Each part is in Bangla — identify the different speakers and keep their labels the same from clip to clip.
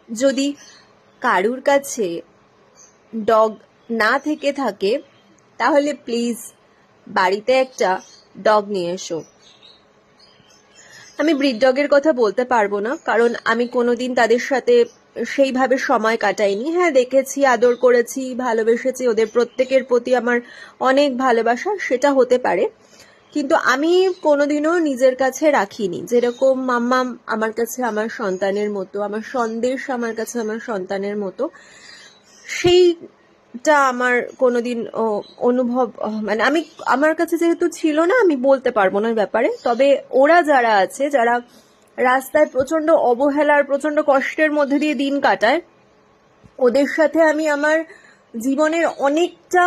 Speaker 1: যদি কারুর কাছে ডগ না থেকে থাকে তাহলে প্লিজ বাড়িতে একটা ডগ নিয়ে এসো। আমি ব্রিড ডগের কথা বলতে পারবো না, কারণ আমি কোনোদিন তাদের সাথে সেইভাবে সময় কাটাইনি। হ্যাঁ, দেখেছি, আদর করেছি, ভালোবেসেছি, ওদের প্রত্যেকের প্রতি আমার অনেক ভালোবাসা, সেটা হতে পারে, কিন্তু আমি কোনোদিনও নিজের কাছে রাখিনি। যেরকম মাম্মাম আমার কাছে আমার সন্তানের মতো, আমার সন্দেশ আমার কাছে আমার সন্তানের মতো, সেইটা আমার কোনোদিন অনুভব, মানে আমার কাছে যেহেতু ছিল না, আমি বলতে পারবো না ব্যাপারে। তবে ওরা যারা আছে, যারা রাস্তায় প্রচন্ড অবহেলার, প্রচন্ড কষ্টের মধ্যে দিয়ে দিন কাটায়, ওদের সাথে আমি আমার জীবনের অনেকটা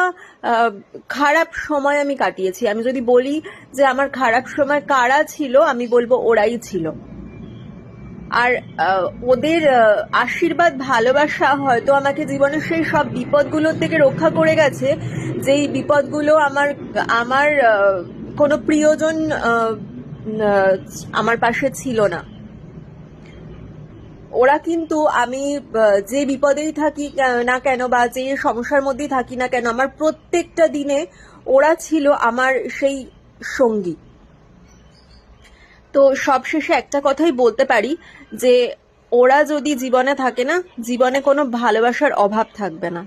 Speaker 1: খারাপ সময় আমি কাটিয়েছি। আমি যদি বলি যে আমার খারাপ সময় কারা ছিল, আমি বলবো ওরাই ছিল। আর ওদের আশীর্বাদ, ভালোবাসা হয়তো আমাকে জীবনের সেই সব বিপদগুলোর থেকে রক্ষা করে গেছে, যেই বিপদগুলো আমার আমার কোনো প্রিয়জন আমার পাশে ছিল না। ওরা কিন্তু আমি যে বিপদেই থাকি না কেন, বা যে সমস্যার মধ্যেই থাকি না কেন, আমার প্রত্যেকটা দিনে ওরা ছিল আমার সেই সঙ্গী। তো সবশেষে একটা কথাই বলতে পারি যে ওরা যদি জীবনে থাকে না, জীবনে কোনো ভালোবাসার অভাব থাকবে না।